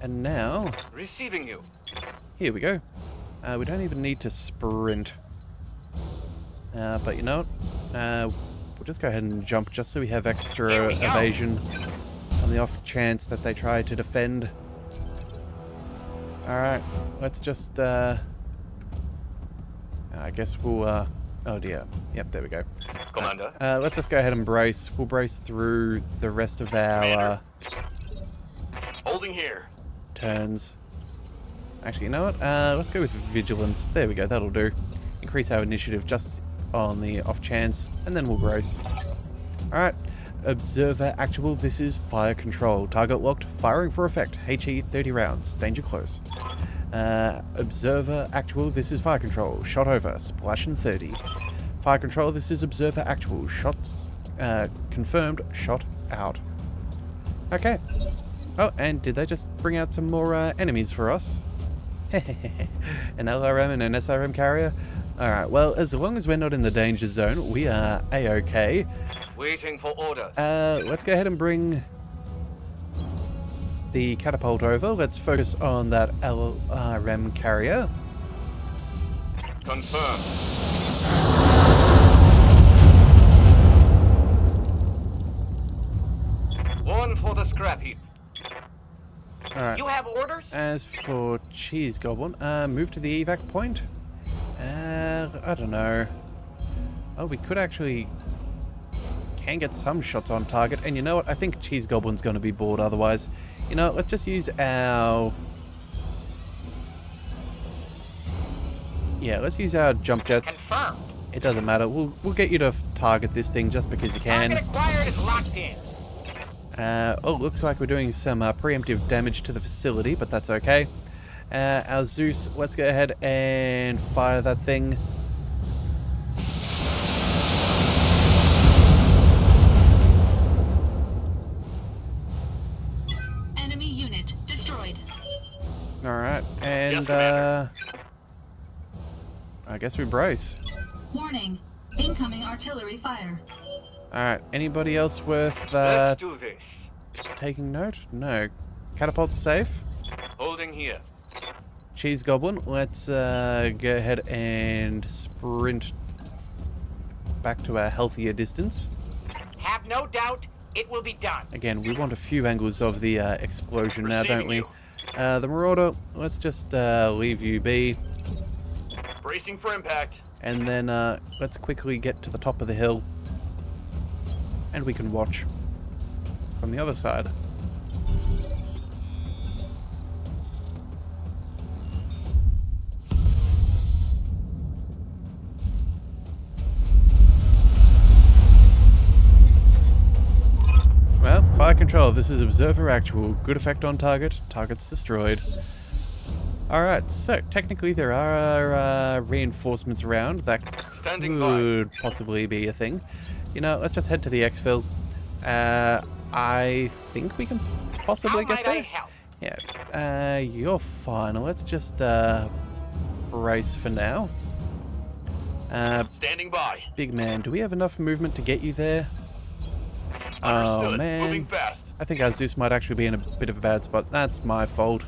A: And now...
C: Receiving you.
A: Here we go. We don't even need to sprint. But you know what? We'll just go ahead and jump just so we have extra evasion on the off chance that they try to defend. Alright, let's just... I guess we'll... oh dear. Yep, there we go.
C: Commander.
A: Let's just go ahead and brace. We'll brace through the rest of our
C: Holding here.
A: turns. Actually, you know what? Let's go with vigilance. There we go, that'll do. Increase our initiative just on the off chance, and then we'll brace. Alright. Observer actual, this is fire control. Target locked, firing for effect. HE 30 rounds. Danger close. Observer actual, this is fire control. Shot over, splash and 30. Fire control, this is observer actual. Shots confirmed, shot out. Okay. Oh, and did they just bring out some more enemies for us? An LRM and an SRM carrier? Alright, well, as long as we're not in the danger zone, we are A-okay.
C: Waiting for orders.
A: Let's go ahead and bring the catapult over. Let's focus on that LRM carrier.
C: Confirmed. One for the scrap heap.
A: Alright.
D: You have orders?
A: As for Cheese Goblin, move to the evac point. I don't know. Oh, we could actually... can get some shots on target. And you know what? I think Cheese Goblin's going to be bored otherwise. You know, let's just use our... Yeah, let's use our jump jets.
D: Confirmed.
A: It doesn't matter. We'll get you to target this thing just because you can.
D: Target acquired is locked in.
A: Oh, looks like we're doing some preemptive damage to the facility, but that's okay. Our Zeus, let's go ahead and fire that thing.
B: Enemy unit destroyed.
A: Alright, and
C: Yes,
A: I guess we brace.
B: Warning. Incoming artillery fire.
A: Alright, anybody else worth
C: Let's do this.
A: taking note? No. Catapult safe.
C: Holding here.
A: Cheese Goblin, let's go ahead and sprint back to our healthier distance.
D: Have no doubt it will be done.
A: Again, we want a few angles of the explosion now, don't we?
C: Receiving
A: The Marauder, let's just leave you be.
C: Bracing for impact.
A: And then let's quickly get to the top of the hill. And we can watch from the other side. Fire control. This is Observer Actual. Good effect on target. Target's destroyed. Alright, so technically there are reinforcements around. That could possibly be a thing. You know, let's just head to the exfil. I think we can possibly get there. Yeah, you're fine. Let's just brace for now.
C: Standing by.
A: Big man, do we have enough movement to get you there? Oh man,
C: Moving fast.
A: I think our Zeus might actually be in a bit of a bad spot. That's my fault.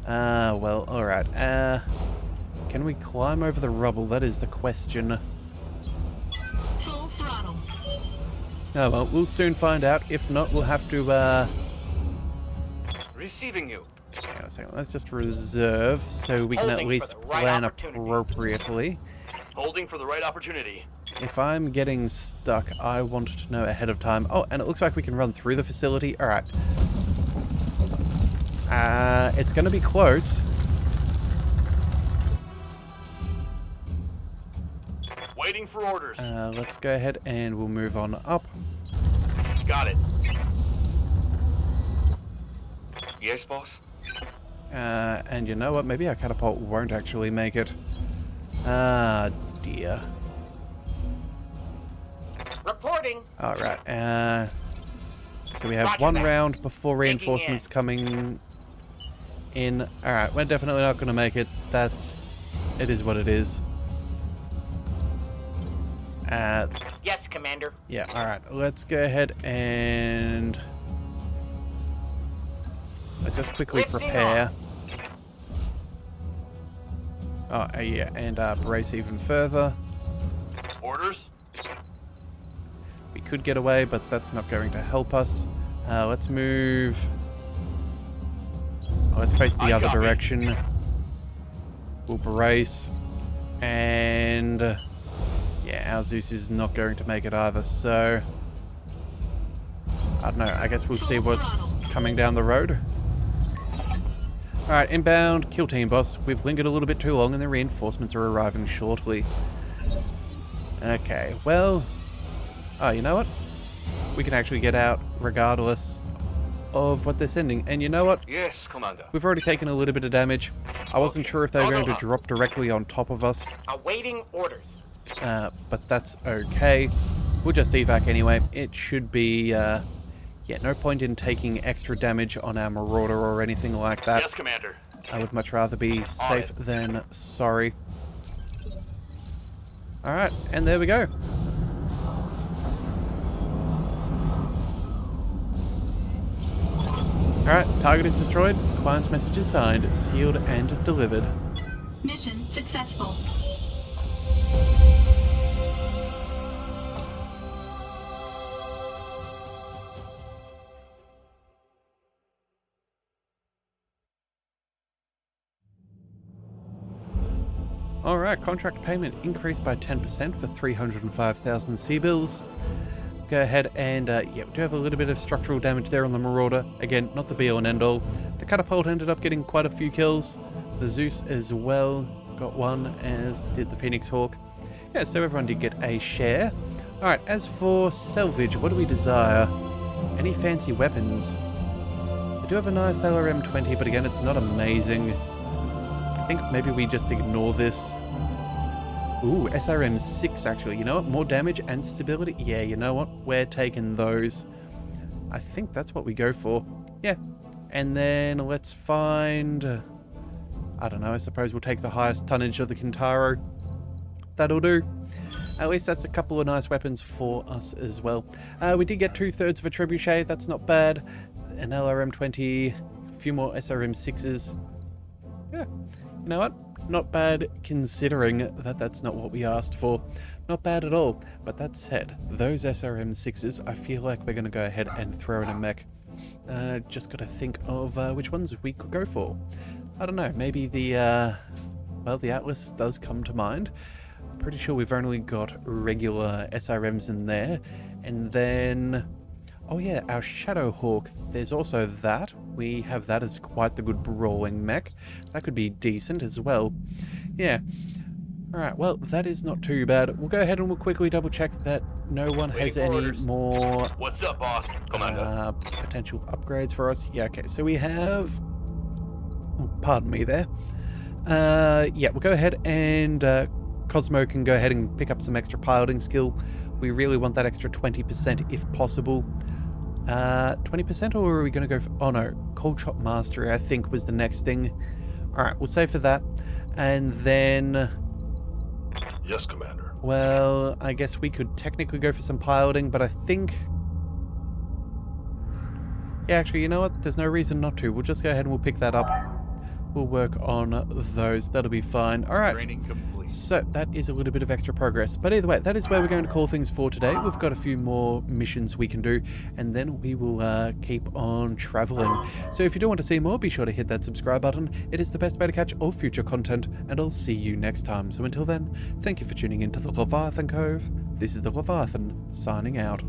A: Well, alright. Can we climb over the rubble? That is the question.
B: Full throttle.
A: Oh well, we'll soon find out. If not, we'll have to,
C: Receiving you.
A: hang on a second. Let's just reserve so we can at
D: Holding for
A: least
D: the right
A: plan
D: opportunity.
A: appropriately.
C: Holding for the right opportunity.
A: If I'm getting stuck, I want to know ahead of time. Oh, and it looks like we can run through the facility. Alright. It's gonna be close.
C: Waiting for orders.
A: Let's go ahead and we'll move on up.
C: Got it. Yes, boss.
A: And you know what? Maybe our catapult won't actually make it. Ah, dear.
D: Reporting.
A: Alright, so we have
D: Roger
A: one
D: that.
A: round before reinforcements coming in. Alright, we're definitely not going to make it. It is what it is.
D: Yes, Commander.
A: Yeah, alright, let's go ahead and let's just quickly
D: Lifting
A: prepare. Oh, yeah, and brace even further.
C: Orders.
A: We could get away, but that's not going to help us. Let's move. Oh, let's face the
C: I
A: other
C: copy.
A: direction. We'll brace. And yeah, our Zeus is not going to make it either, so I don't know. I guess we'll see what's coming down the road. Alright, inbound. Kill team, boss. We've lingered a little bit too long and the reinforcements are arriving shortly. Okay, well... Oh, you know what? We can actually get out regardless of what they're sending. And you know what?
C: Yes, Commander.
A: We've already taken a little bit of damage. I wasn't sure if they were going to drop directly on top of us.
D: Awaiting orders.
A: But that's okay. We'll just evac anyway. It should be, yeah, no point in taking extra damage on our Marauder or anything like that.
C: Yes, Commander.
A: I would much rather be safe than sorry. Alright, and there we go. Alright, target is destroyed. Client's message is signed, sealed, and delivered.
B: Mission successful.
A: Alright, contract payment increased by 10% for 305,000 C-bills. Go ahead and, yeah, we do have a little bit of structural damage there on the Marauder. Again, not the be-all and end-all. The Catapult ended up getting quite a few kills. The Zeus as well got one, as did the Phoenix Hawk. Yeah, so everyone did get a share. Alright, as for salvage, what do we desire? Any fancy weapons? We do have a nice LRM-20, but again, it's not amazing. I think maybe we just ignore this. Ooh, SRM-6 actually. You know what? More damage and stability. Yeah, you know what? We're taking those. I think that's what we go for. Yeah. And then let's find... I don't know. I suppose we'll take the highest tonnage of the Kintaro. That'll do. At least that's a couple of nice weapons for us as well. We did get 2/3 of a Trebuchet. That's not bad. An LRM-20. A few more SRM-6s. Yeah. You know what? Not bad considering that that's not what we asked for. Not bad at all. But that said, those SRM-6s, I feel like we're going to go ahead and throw in a mech. Just got to think of which ones we could go for. I don't know, maybe the, well, the Atlas does come to mind. Pretty sure we've only got regular SRMs in there. And then... oh yeah, our Shadowhawk, there's also that. We have that as quite the good brawling mech. That could be decent as well. Yeah. Alright, well, that is not too bad. We'll go ahead and we'll quickly double check that no one has
C: Waiting for
A: any
C: orders.
A: more
C: What's up, boss? Commander.
A: potential upgrades for us. Yeah, okay, so we have... Oh, pardon me there. Yeah, we'll go ahead and Cosmo can go ahead and pick up some extra piloting skill. We really want that extra 20% if possible. 20%, or are we going to go for... Oh no, Cold Shot Mastery I think was the next thing. Alright, we'll save for that. And then...
C: Yes, Commander.
A: Well, I guess we could technically go for some piloting, but I think... Yeah, actually, you know what? There's no reason not to. We'll just go ahead and we'll pick that up. We'll work on those. That'll be fine. Alright.
F: Training complete.
A: So, that is a little bit of extra progress. But either way, that is where we're going to call things for today. We've got a few more missions we can do, and then we will keep on traveling. So if you do want to see more, be sure to hit that subscribe button. It is the best way to catch all future content, and I'll see you next time. So until then, thank you for tuning into the Leviathan Cove. This is the Leviathan, signing out.